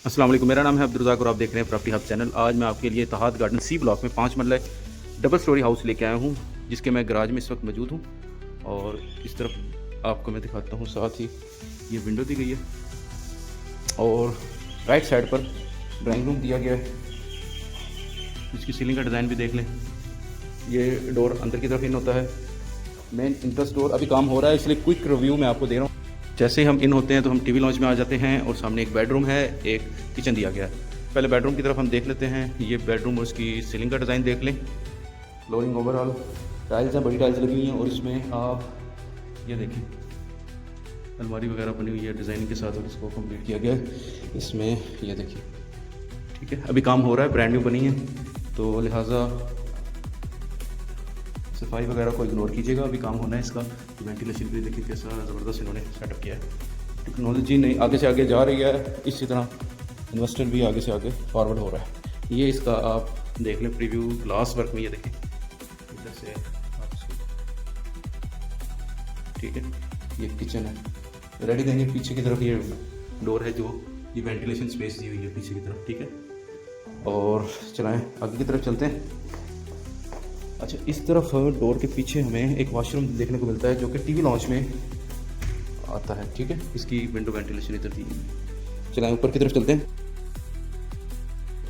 अस्सलाम वालेकुम, मेरा नाम है अब्दुल रज़ाक और आप देख रहे हैं प्रॉपर्टी हब चैनल। आज मैं आपके लिए इत्तेहाद गार्डन सी ब्लॉक में 5 मरला डबल स्टोरी हाउस लेके आया हूँ, जिसके मैं गराज में इस वक्त मौजूद हूँ। और इस तरफ आपको मैं दिखाता हूँ, साथ ही ये विंडो दी गई है और राइट साइड पर ड्राइंग रूम दिया गया है। इसकी सीलिंग का डिज़ाइन भी देख लें। ये डोर अंदर की तरफ इन होता है, मेन इंट्रेंस डोर। अभी काम हो रहा है इसलिए क्विक रिव्यू मैं आपको दे रहा हूँ। जैसे ही हम इन होते हैं तो हम टीवी लॉन्च में आ जाते हैं और सामने एक बेडरूम है, एक किचन दिया गया है। पहले बेडरूम की तरफ हम देख लेते हैं। ये बेडरूम और उसकी सीलिंग का डिज़ाइन देख लें। फ्लोरिंग ओवरऑल टाइल्स हैं, बड़ी टाइल्स लगी हुई हैं और इसमें आप ये देखें अलमारी वगैरह बनी हुई है डिज़ाइनिंग के साथ और इसको कंप्लीट किया गया है। इसमें ये देखिए, ठीक है, अभी काम हो रहा है, ब्रांड न्यू बनी है तो लिहाजा सफाई वगैरह को इग्नोर कीजिएगा, अभी काम होना है इसका। वेंटिलेशन भी देखिए कैसा ज़बरदस्त इन्होंने सेटअप किया है। टेक्नोलॉजी नहीं आगे से आगे जा रही है, इसी तरह इन्वेस्टर भी आगे से आगे फॉरवर्ड हो रहा है। ये इसका आप देख लें प्रीव्यू ग्लास वर्क में, ये देखें इधर से आप ठीक है। ये किचन है, रेडी देंगे। पीछे की तरफ ये डोर है जो ये वेंटिलेशन स्पेस दी हुई है पीछे की तरफ, ठीक है। और चलाएं, आगे की तरफ चलते हैं। अच्छा, इस तरफ डोर के पीछे हमें एक वॉशरूम देखने को मिलता है जो कि टीवी लॉन्च में आता है, ठीक है। इसकी विंडो वेंटिलेशन इधर दी। चलाएं, ऊपर की तरफ चलते हैं।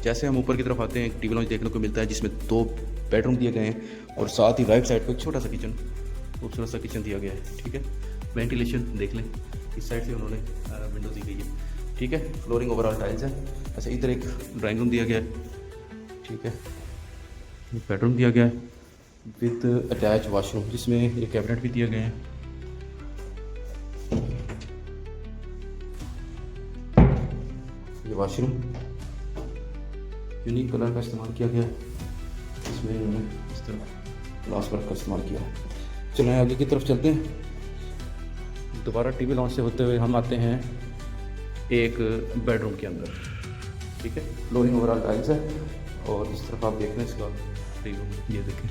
जैसे हम ऊपर की तरफ आते हैं, एक टीवी लॉन्च देखने को मिलता है जिसमें 2 बेडरूम दिए गए हैं और साथ ही राइट साइड पर एक छोटा सा किचन, खूबसूरत सा किचन दिया गया है, ठीक है। वेंटिलेशन देख लें, इस साइड से उन्होंने विंडो दी गई है, ठीक है। फ्लोरिंग ओवरऑल टाइल्स है। अच्छा, इधर एक ड्राइंग रूम दिया गया है, ठीक है। बेडरूम दिया गया है विद अटैच वॉशरूम, जिसमें ये कैबिनेट भी दिए गए हैं। ये वॉशरूम यूनिक कलर का इस्तेमाल किया गया है, इसमें इन्होंने इस तरह ग्लास वर्क का इस्तेमाल किया है। चलो आगे की तरफ चलते हैं। दोबारा टीवी लॉन्च से होते हुए हम आते हैं एक बेडरूम के अंदर, ठीक है। फ्लोरिंग ओवरऑल टाइल्स है और इस तरफ आप देख रहे हैं इसका रिव्यू, ये देखें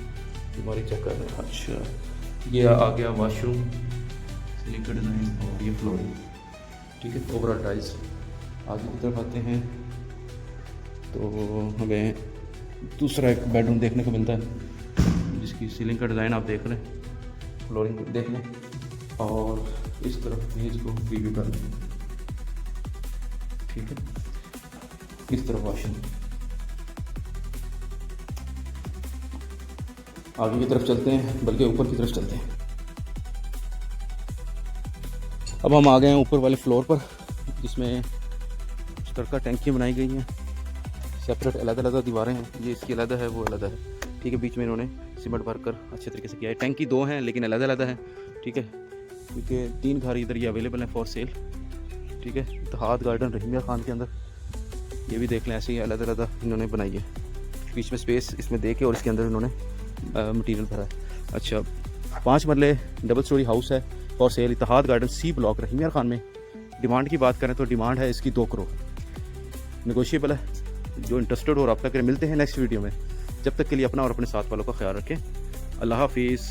हमारी चेक कर रहे हैं। अच्छा, ये आ गया वॉशरूम, सीलिंग का डिज़ाइन और ये फ्लोरिंग, ठीक है, ओवरऑल टाइल्स। आगे की तरफ आते हैं तो हमें दूसरा एक बेडरूम देखने को मिलता है जिसकी सीलिंग का डिज़ाइन आप देख रहे हैं, फ्लोरिंग देख लें और इस तरफ मेज को रिव्यू कर लें, ठीक है। इस तरफ वॉशरूम। आगे की तरफ चलते हैं, बल्कि ऊपर की तरफ चलते हैं। अब हम आ गए हैं ऊपर वाले फ्लोर पर, जिसमें इस तरह का टैंकियाँ बनाई गई हैं। सेपरेट अलग अलग दीवारें हैं, ये इसकी अलग है, वो अलग है, ठीक है। बीच में इन्होंने सीमेंट भर कर अच्छे तरीके से किया है। टैंकी 2 हैं लेकिन अलग अलग है, ठीक है, क्योंकि 3 घर इधर ये अवेलेबल हैं फॉर सेल, ठीक है। इत्तेहाद गार्डन रहीमिया खान के अंदर, ये भी देख लें, ऐसे ही अलग अलग इन्होंने बनाई है। बीच में स्पेस इसमें दे के और इसके अंदर इन्होंने मटीरियल भरा है। अच्छा, 5 मरले डबल स्टोरी हाउस है for sale, Ittehad garden C block Rahimiya Khan में। डिमांड की बात करें तो डिमांड है इसकी 2 करोड़, नेगोशिएबल है। जो इंटरेस्टेड हो रब्ता करें। मिलते हैं नेक्स्ट वीडियो में, जब तक के लिए अपना और अपने साथ वालों का ख्याल रखें। अल्लाह हाफिज़।